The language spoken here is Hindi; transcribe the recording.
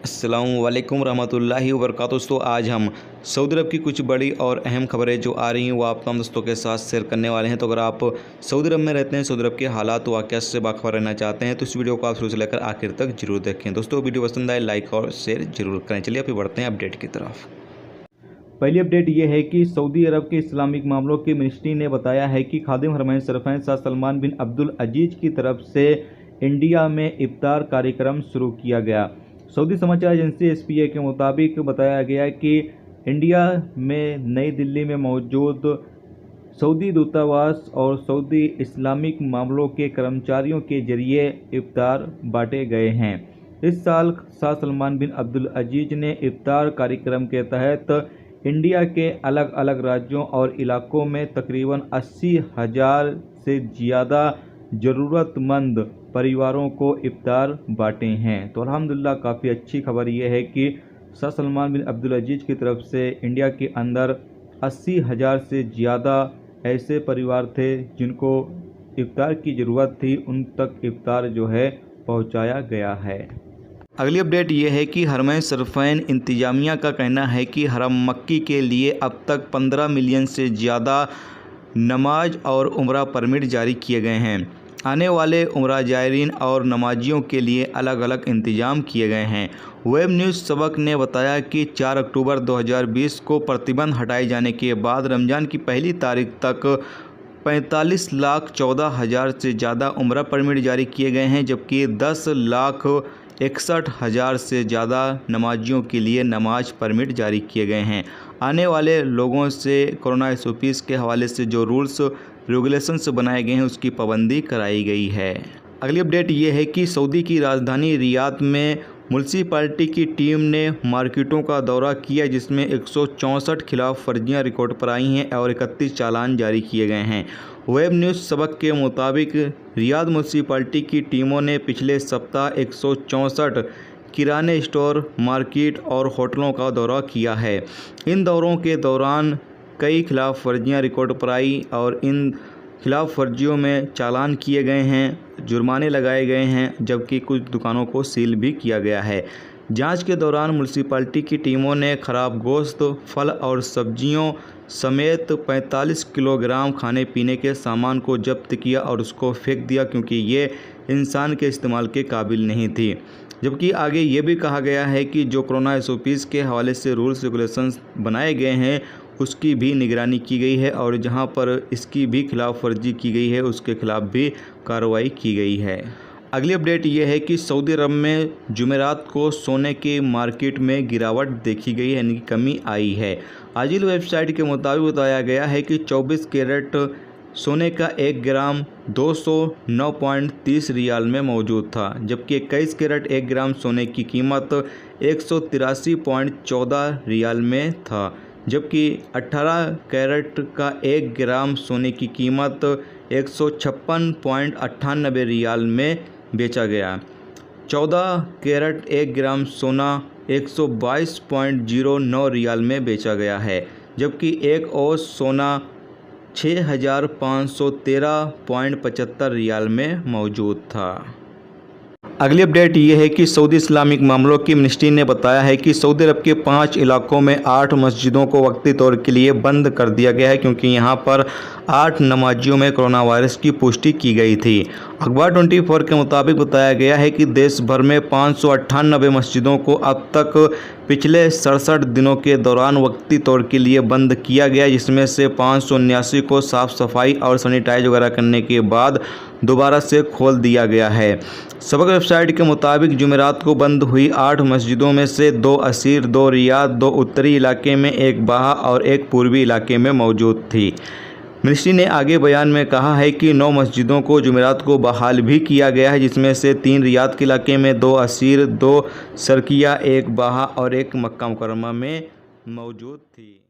अस्सलामुअलैकुम रहमतुल्लाहि वबरकातुहू। दोस्तों आज हम सऊदी अरब की कुछ बड़ी और अहम खबरें जो आ रही हैं वो आप तमाम दोस्तों के साथ शेयर करने वाले हैं। तो अगर आप सऊदी अरब में रहते हैं, सऊदी अरब के हालात वाक़यात से बाखबर रहना चाहते हैं तो इस वीडियो को आप शुरू से लेकर आखिर तक जरूर देखें। दोस्तों वीडियो पसंद आए लाइक और शेयर जरूर करें। चलिए अभी बढ़ते हैं अपडेट की तरफ। पहली अपडेट ये है कि सऊदी अरब के इस्लामिक मामलों की मिनिस्ट्री ने बताया है कि खादिम हरमैन शरीफैन शाह सलमान बिन अब्दुल अजीज की तरफ से इंडिया में इफ्तार कार्यक्रम शुरू किया गया। सऊदी समाचार एजेंसी एसपीए के मुताबिक बताया गया कि इंडिया में नई दिल्ली में मौजूद सऊदी दूतावास और सऊदी इस्लामिक मामलों के कर्मचारियों के जरिए इफ्तार बांटे गए हैं। इस साल शाह सलमान बिन अब्दुल अजीज ने इफ्तार कार्यक्रम के तहत इंडिया के अलग अलग राज्यों और इलाकों में तकरीबन 80,000 से ज़्यादा ज़रूरतमंद परिवारों को इफ्तार बांटे हैं। तो अल्हम्दुलिल्लाह काफ़ी अच्छी खबर यह है कि शाह सलमान बिन अब्दुल अजीज की तरफ से इंडिया के अंदर 80,000 से ज़्यादा ऐसे परिवार थे जिनको इफ्तार की ज़रूरत थी, उन तक इफ्तार जो है पहुंचाया गया है। अगली अपडेट ये है कि हरमैन शरीफैन इंतजामिया का कहना है कि हरम मक्की के लिए अब तक 15 मिलियन से ज़्यादा नमाज और उम्रा परमिट जारी किए गए हैं। आने वाले उम्रा जायरीन और नमाजियों के लिए अलग अलग इंतजाम किए गए हैं। वेब न्यूज़ सबक ने बताया कि 4 अक्टूबर 2020 को प्रतिबंध हटाए जाने के बाद रमज़ान की पहली तारीख तक 45,14,000 से ज़्यादा उम्रा परमिट जारी किए गए हैं, जबकि 10,61,000 से ज़्यादा नमाजियों के लिए नमाज परमिट जारी किए गए हैं। आने वाले लोगों से कोरोना एसओपीज़ के हवाले से जो रूल्स रेगुलेशंस बनाए गए हैं उसकी पाबंदी कराई गई है। अगली अपडेट ये है कि सऊदी की राजधानी रियाद में म्युनिसिपैलिटी की टीम ने मार्केटों का दौरा किया, जिसमें 164 खिलाफ वर्जियाँ रिकॉर्ड पर आई हैं और 31 चालान जारी किए गए हैं। वेब न्यूज़ सबक के मुताबिक रियाद म्युनिसिपैलिटी की टीमों ने पिछले सप्ताह 164 किराने स्टोर, मार्केट और होटलों का दौरा किया है। इन दौरों के दौरान कई खिलाफ वर्जियाँ रिकॉर्ड पर आई और इन खिलाफ वर्जियों में चालान किए गए हैं, जुर्माने लगाए गए हैं, जबकि कुछ दुकानों को सील भी किया गया है। जांच के दौरान म्युनिसिपैलिटी की टीमों ने खराब गोश्त, फल और सब्जियों समेत 45 किलोग्राम खाने पीने के सामान को जब्त किया और उसको फेंक दिया, क्योंकि ये इंसान के इस्तेमाल के काबिल नहीं थी। जबकि आगे ये भी कहा गया है कि जो कोरोना एसओपीज़ के हवाले से रूल्स रेगुलेशंस बनाए गए हैं उसकी भी निगरानी की गई है और जहां पर इसकी भी खिलाफ वर्जी की गई है उसके खिलाफ भी कार्रवाई की गई है। अगली अपडेट ये है कि सऊदी अरब में जुमेरात को सोने के मार्केट में गिरावट देखी गई है, यानी कि कमी आई है। आजिल वेबसाइट के मुताबिक बताया गया है कि 24 कैरेट सोने का 1 ग्राम 209.30 रियाल में मौजूद था, जबकि 21 कैरेट 1 ग्राम सोने की कीमत 183.14 रियाल में था, जबकि 18 कैरेट का 1 ग्राम सोने की कीमत 156.98 रियाल में बेचा गया। 14 कैरेट 1 ग्राम सोना 122.09 रियाल में बेचा गया है, जबकि एक और सोना 6,513.75 रियाल में मौजूद था। अगली अपडेट ये है कि सऊदी इस्लामिक मामलों की मिनिस्ट्री ने बताया है कि सऊदी अरब के 5 इलाकों में 8 मस्जिदों को वक्ती तौर के लिए बंद कर दिया गया है, क्योंकि यहां पर 8 नमाजियों में कोरोना वायरस की पुष्टि की गई थी। अखबार 24 के मुताबिक बताया गया है कि देश भर में 598 मस्जिदों को अब तक पिछले 67 दिनों के दौरान वक्ती तौर के लिए बंद किया गया, जिसमें से 579 को साफ़ सफाई और सैनिटाइज वगैरह करने के बाद दोबारा से खोल दिया गया है। सबक वेबसाइट के मुताबिक जुमेरात को बंद हुई 8 मस्जिदों में से 2 असीर, 2 रियाद, 2 उत्तरी इलाके में, 1 बाहा और 1 पूर्वी इलाके में मौजूद थी। मिनिस्ट्री ने आगे बयान में कहा है कि 9 मस्जिदों को जुमेरात को बहाल भी किया गया है, जिसमें से 3 रियाद के इलाके में, 2 असीर, 2 सरकिया, 1 बाहा और 1 मक्का मुकर्रमा में मौजूद थी।